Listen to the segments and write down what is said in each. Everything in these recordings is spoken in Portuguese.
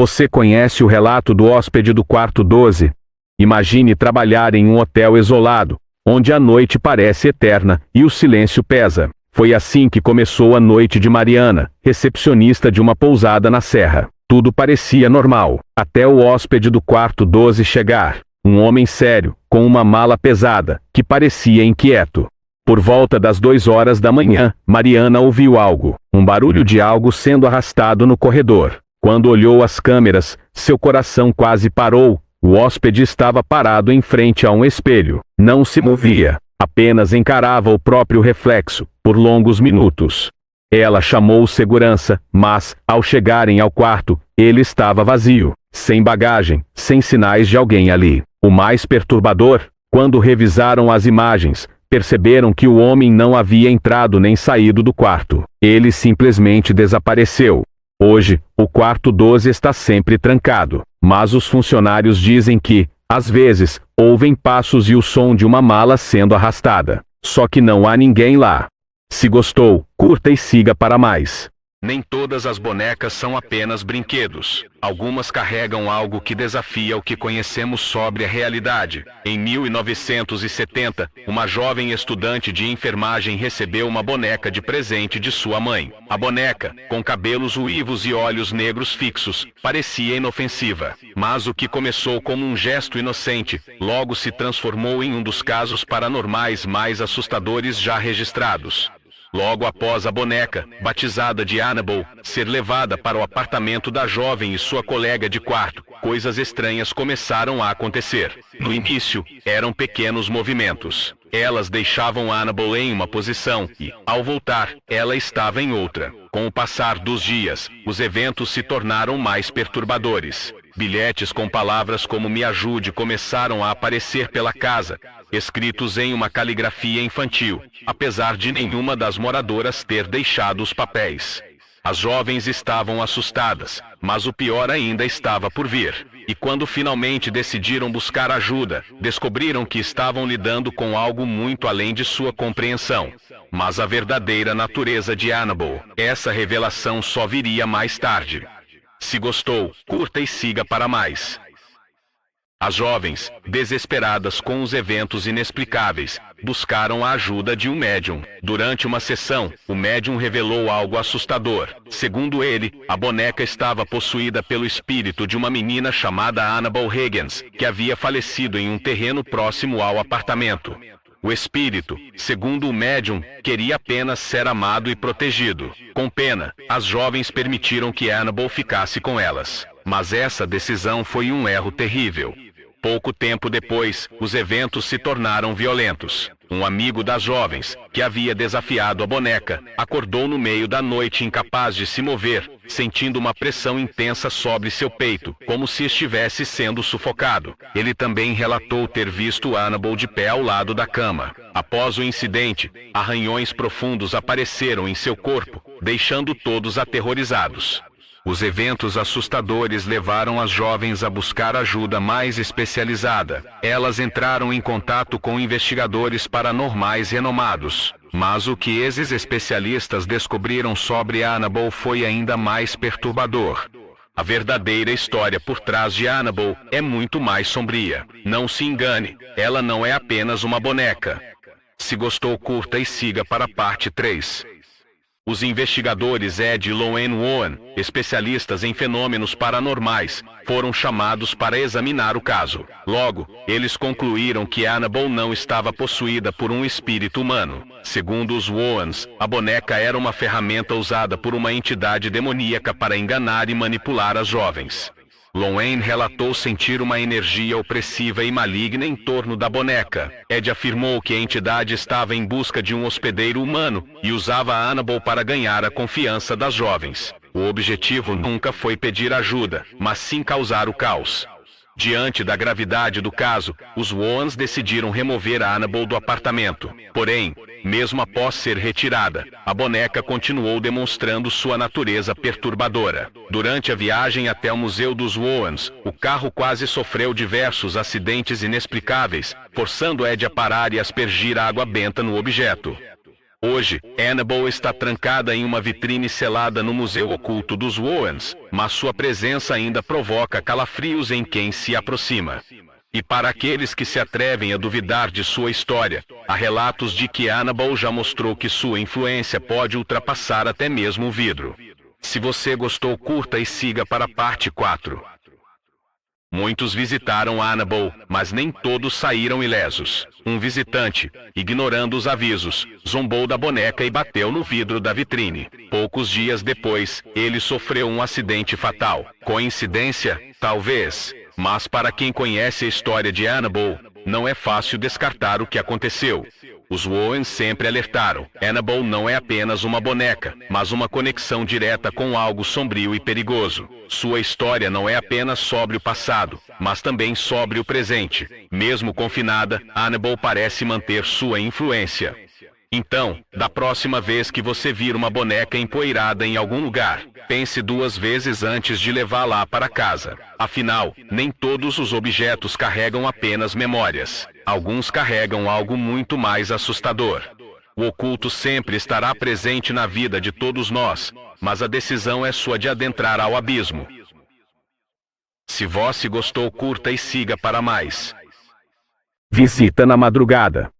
Você conhece o relato do hóspede do quarto 12? Imagine trabalhar em um hotel isolado, onde a noite parece eterna e o silêncio pesa. Foi assim que começou a noite de Mariana, recepcionista de uma pousada na Serra. Tudo parecia normal, até o hóspede do quarto 12 chegar. Um homem sério, com uma mala pesada, que parecia inquieto. Por volta das 2 horas da manhã, Mariana ouviu algo, um barulho de algo sendo arrastado no corredor. Quando olhou as câmeras, seu coração quase parou. O hóspede estava parado em frente a um espelho. Não se movia, apenas encarava o próprio reflexo, por longos minutos. Ela chamou o segurança, mas, ao chegarem ao quarto, ele estava vazio, sem bagagem, sem sinais de alguém ali. O mais perturbador, quando revisaram as imagens, perceberam que o homem não havia entrado nem saído do quarto. Ele simplesmente desapareceu. Hoje, o quarto 12 está sempre trancado, mas os funcionários dizem que, às vezes, ouvem passos e o som de uma mala sendo arrastada. Só que não há ninguém lá. Se gostou, curta e siga para mais. Nem todas as bonecas são apenas brinquedos. Algumas carregam algo que desafia o que conhecemos sobre a realidade. Em 1970, uma jovem estudante de enfermagem recebeu uma boneca de presente de sua mãe. A boneca, com cabelos ruivos e olhos negros fixos, parecia inofensiva. Mas o que começou como um gesto inocente, logo se transformou em um dos casos paranormais mais assustadores já registrados. Logo após a boneca, batizada de Annabelle, ser levada para o apartamento da jovem e sua colega de quarto, coisas estranhas começaram a acontecer. No início, eram pequenos movimentos. Elas deixavam Annabelle em uma posição e, ao voltar, ela estava em outra. Com o passar dos dias, os eventos se tornaram mais perturbadores. Bilhetes com palavras como "me ajude" começaram a aparecer pela casa, escritos em uma caligrafia infantil, apesar de nenhuma das moradoras ter deixado os papéis. As jovens estavam assustadas, mas o pior ainda estava por vir. E quando finalmente decidiram buscar ajuda, descobriram que estavam lidando com algo muito além de sua compreensão. Mas a verdadeira natureza de Annabelle, essa revelação só viria mais tarde. Se gostou, curta e siga para mais. As jovens, desesperadas com os eventos inexplicáveis, buscaram a ajuda de um médium. Durante uma sessão, o médium revelou algo assustador. Segundo ele, a boneca estava possuída pelo espírito de uma menina chamada Annabelle Higgins, que havia falecido em um terreno próximo ao apartamento. O espírito, segundo o médium, queria apenas ser amado e protegido. Com pena, as jovens permitiram que Annabelle ficasse com elas. Mas essa decisão foi um erro terrível. Pouco tempo depois, os eventos se tornaram violentos. Um amigo das jovens, que havia desafiado a boneca, acordou no meio da noite incapaz de se mover, sentindo uma pressão intensa sobre seu peito, como se estivesse sendo sufocado. Ele também relatou ter visto Annabelle de pé ao lado da cama. Após o incidente, arranhões profundos apareceram em seu corpo, deixando todos aterrorizados. Os eventos assustadores levaram as jovens a buscar ajuda mais especializada. Elas entraram em contato com investigadores paranormais renomados. Mas o que esses especialistas descobriram sobre Annabelle foi ainda mais perturbador. A verdadeira história por trás de Annabelle é muito mais sombria. Não se engane, ela não é apenas uma boneca. Se gostou, curta e siga para a parte 3. Os investigadores Ed e Lowen Woan, especialistas em fenômenos paranormais, foram chamados para examinar o caso. Logo, eles concluíram que Annabelle não estava possuída por um espírito humano. Segundo os Woans, a boneca era uma ferramenta usada por uma entidade demoníaca para enganar e manipular as jovens. Lowen relatou sentir uma energia opressiva e maligna em torno da boneca. Ed afirmou que a entidade estava em busca de um hospedeiro humano e usava a Annabelle para ganhar a confiança das jovens. O objetivo nunca foi pedir ajuda, mas sim causar o caos. Diante da gravidade do caso, os Woans decidiram remover a Annabelle do apartamento. Porém, mesmo após ser retirada, a boneca continuou demonstrando sua natureza perturbadora. Durante a viagem até o Museu dos Woans, o carro quase sofreu diversos acidentes inexplicáveis, forçando Ed a parar e aspergir água benta no objeto. Hoje, Annabelle está trancada em uma vitrine selada no Museu Oculto dos Warrens, mas sua presença ainda provoca calafrios em quem se aproxima. E para aqueles que se atrevem a duvidar de sua história, há relatos de que Annabelle já mostrou que sua influência pode ultrapassar até mesmo o vidro. Se você gostou, curta e siga para a parte 4. Muitos visitaram Annabelle, mas nem todos saíram ilesos. Um visitante, ignorando os avisos, zombou da boneca e bateu no vidro da vitrine. Poucos dias depois, ele sofreu um acidente fatal. Coincidência? Talvez. Mas para quem conhece a história de Annabelle, não é fácil descartar o que aconteceu. Os Warrens sempre alertaram: Annabelle não é apenas uma boneca, mas uma conexão direta com algo sombrio e perigoso. Sua história não é apenas sobre o passado, mas também sobre o presente. Mesmo confinada, Annabelle parece manter sua influência. Então, da próxima vez que você vir uma boneca empoeirada em algum lugar, pense 2 vezes antes de levá-la para casa. Afinal, nem todos os objetos carregam apenas memórias. Alguns carregam algo muito mais assustador. O oculto sempre estará presente na vida de todos nós, mas a decisão é sua de adentrar ao abismo. Se você gostou, curta e siga para mais. Visita na madrugada.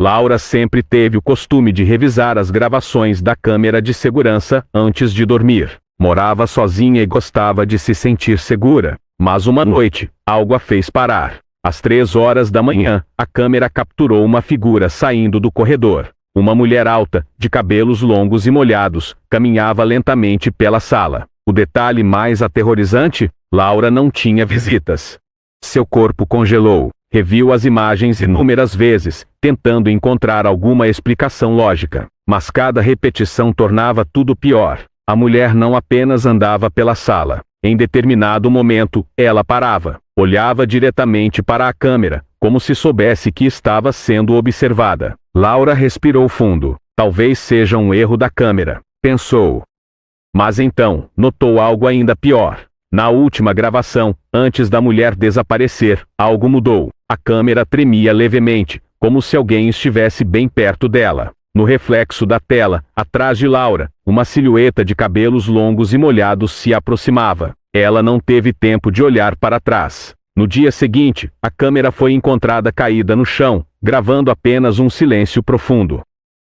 Laura sempre teve o costume de revisar as gravações da câmera de segurança antes de dormir. Morava sozinha e gostava de se sentir segura. Mas uma noite, algo a fez parar. Às 3 horas da manhã, a câmera capturou uma figura saindo do corredor. Uma mulher alta, de cabelos longos e molhados, caminhava lentamente pela sala. O detalhe mais aterrorizante: Laura não tinha visitas. Seu corpo congelou. Reviu as imagens inúmeras vezes, tentando encontrar alguma explicação lógica. Mas cada repetição tornava tudo pior. A mulher não apenas andava pela sala. Em determinado momento, ela parava, olhava diretamente para a câmera, como se soubesse que estava sendo observada. Laura respirou fundo. Talvez seja um erro da câmera, pensou. Mas então, notou algo ainda pior. Na última gravação, antes da mulher desaparecer, algo mudou. A câmera tremia levemente, como se alguém estivesse bem perto dela. No reflexo da tela, atrás de Laura, uma silhueta de cabelos longos e molhados se aproximava. Ela não teve tempo de olhar para trás. No dia seguinte, a câmera foi encontrada caída no chão, gravando apenas um silêncio profundo.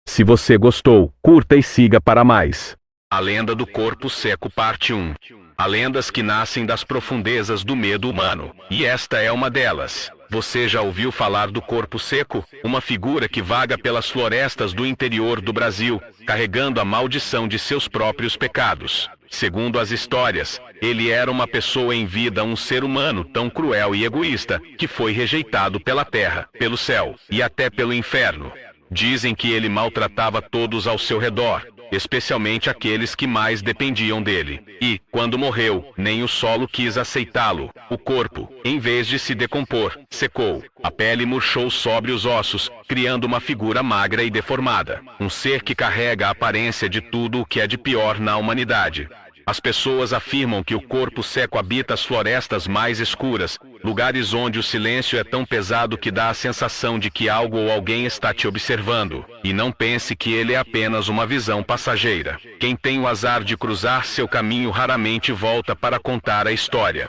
Se você gostou, curta e siga para mais. A Lenda do Corpo Seco, parte 1. Há lendas que nascem das profundezas do medo humano, e esta é uma delas. Você já ouviu falar do corpo seco? Uma figura que vaga pelas florestas do interior do Brasil, carregando a maldição de seus próprios pecados. Segundo as histórias, ele era uma pessoa em vida, um ser humano tão cruel e egoísta, que foi rejeitado pela terra, pelo céu e até pelo inferno. Dizem que ele maltratava todos ao seu redor, especialmente aqueles que mais dependiam dele. E, quando morreu, nem o solo quis aceitá-lo. O corpo, em vez de se decompor, secou. A pele murchou sobre os ossos, criando uma figura magra e deformada. Um ser que carrega a aparência de tudo o que é de pior na humanidade. As pessoas afirmam que o corpo seco habita as florestas mais escuras, lugares onde o silêncio é tão pesado que dá a sensação de que algo ou alguém está te observando. E não pense que ele é apenas uma visão passageira. Quem tem o azar de cruzar seu caminho raramente volta para contar a história.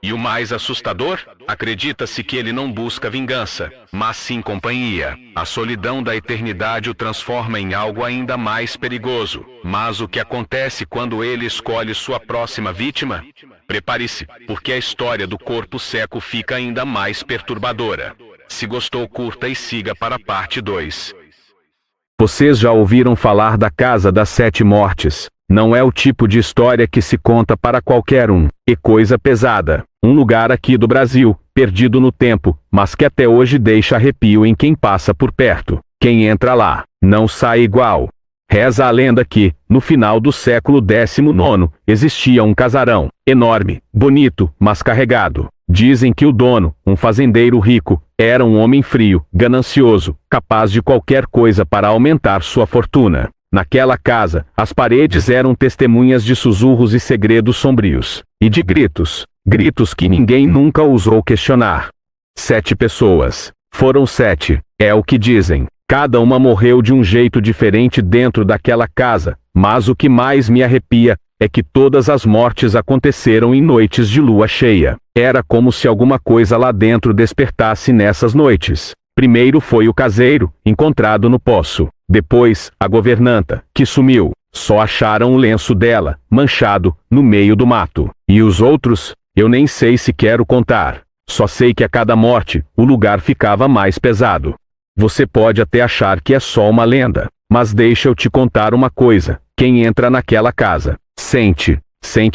E o mais assustador? Acredita-se que ele não busca vingança, mas sim companhia. A solidão da eternidade o transforma em algo ainda mais perigoso. Mas o que acontece quando ele escolhe sua próxima vítima? Prepare-se, porque a história do corpo seco fica ainda mais perturbadora. Se gostou, curta e siga para a parte 2. Vocês já ouviram falar da Casa das 7 Mortes? Não é o tipo de história que se conta para qualquer um. E coisa pesada. Um lugar aqui do Brasil, perdido no tempo, mas que até hoje deixa arrepio em quem passa por perto. Quem entra lá, não sai igual. Reza a lenda que, no final do século XIX, existia um casarão, enorme, bonito, mas carregado. Dizem que o dono, um fazendeiro rico, era um homem frio, ganancioso, capaz de qualquer coisa para aumentar sua fortuna. Naquela casa, as paredes eram testemunhas de sussurros e segredos sombrios. E de gritos. Gritos que ninguém nunca ousou questionar. 7 pessoas. Foram 7, é o que dizem. Cada uma morreu de um jeito diferente dentro daquela casa, mas o que mais me arrepia é que todas as mortes aconteceram em noites de lua cheia. Era como se alguma coisa lá dentro despertasse nessas noites. Primeiro foi o caseiro, encontrado no poço. Depois, a governanta, que sumiu. Só acharam o lenço dela, manchado, no meio do mato. E os outros, eu nem sei se quero contar. Só sei que a cada morte, o lugar ficava mais pesado. Você pode até achar que é só uma lenda, mas deixa eu te contar uma coisa. Quem entra naquela casa, sente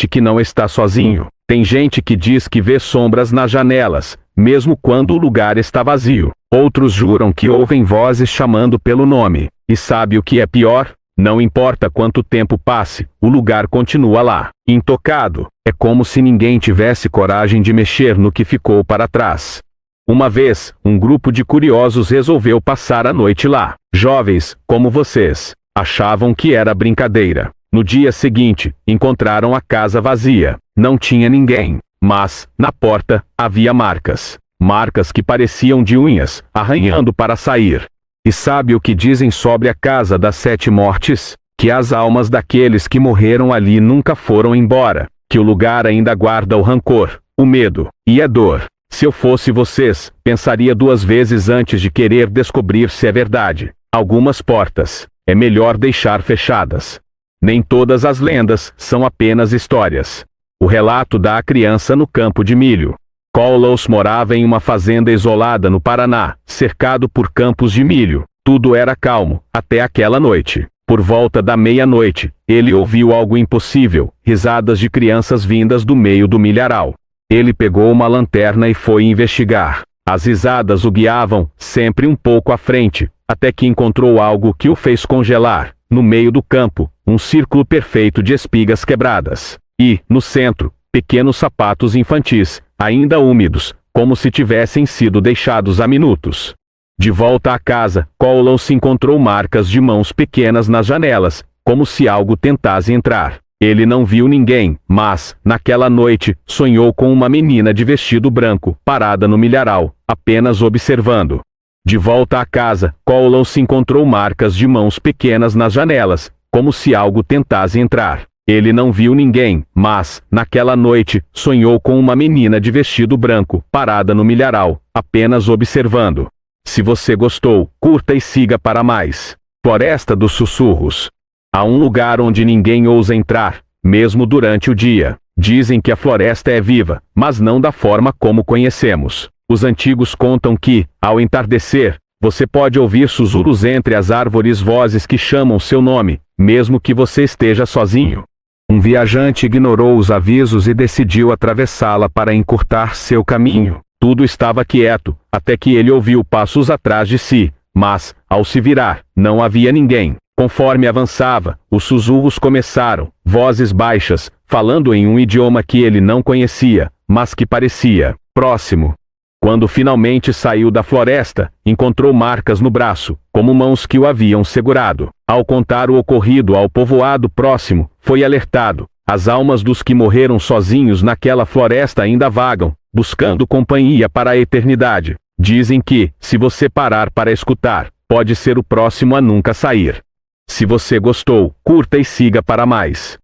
que não está sozinho. Tem gente que diz que vê sombras nas janelas, mesmo quando o lugar está vazio. Outros juram que ouvem vozes chamando pelo nome. E sabe o que é pior? Não importa quanto tempo passe, o lugar continua lá, intocado. É como se ninguém tivesse coragem de mexer no que ficou para trás. Uma vez, um grupo de curiosos resolveu passar a noite lá. Jovens, como vocês, achavam que era brincadeira. No dia seguinte, encontraram a casa vazia. Não tinha ninguém, mas, na porta, havia marcas. Marcas que pareciam de unhas, arranhando para sair. E sabe o que dizem sobre a casa das 7 mortes? Que as almas daqueles que morreram ali nunca foram embora. Que o lugar ainda guarda o rancor, o medo e a dor. Se eu fosse vocês, pensaria 2 vezes antes de querer descobrir se é verdade. Algumas portas, é melhor deixar fechadas. Nem todas as lendas são apenas histórias. O relato da criança no campo de milho. Carlos morava em uma fazenda isolada no Paraná, cercado por campos de milho. Tudo era calmo, até aquela noite. Por volta da meia-noite, ele ouviu algo impossível, risadas de crianças vindas do meio do milharal. Ele pegou uma lanterna e foi investigar. As risadas o guiavam, sempre um pouco à frente, até que encontrou algo que o fez congelar. No meio do campo, um círculo perfeito de espigas quebradas. E, no centro, pequenos sapatos infantis, ainda úmidos, como se tivessem sido deixados há minutos. De volta à casa, Carlos encontrou marcas de mãos pequenas nas janelas, como se algo tentasse entrar. Ele não viu ninguém, mas, naquela noite, sonhou com uma menina de vestido branco, parada no milharal, apenas observando. De volta à casa, Carlos encontrou marcas de mãos pequenas nas janelas, como se algo tentasse entrar. Ele não viu ninguém, mas, naquela noite, sonhou com uma menina de vestido branco, parada no milharal, apenas observando. Se você gostou, curta e siga para mais. Floresta dos Sussurros. Há um lugar onde ninguém ousa entrar, mesmo durante o dia. Dizem que a floresta é viva, mas não da forma como conhecemos. Os antigos contam que, ao entardecer, você pode ouvir sussurros entre as árvores, vozes que chamam seu nome, mesmo que você esteja sozinho. Um viajante ignorou os avisos e decidiu atravessá-la para encurtar seu caminho. Tudo estava quieto, até que ele ouviu passos atrás de si, mas, ao se virar, não havia ninguém. Conforme avançava, os sussurros começaram, vozes baixas, falando em um idioma que ele não conhecia, mas que parecia próximo. Quando finalmente saiu da floresta, encontrou marcas no braço, como mãos que o haviam segurado. Ao contar o ocorrido ao povoado próximo, foi alertado. As almas dos que morreram sozinhos naquela floresta ainda vagam, buscando companhia para a eternidade. Dizem que, se você parar para escutar, pode ser o próximo a nunca sair. Se você gostou, curta e siga para mais.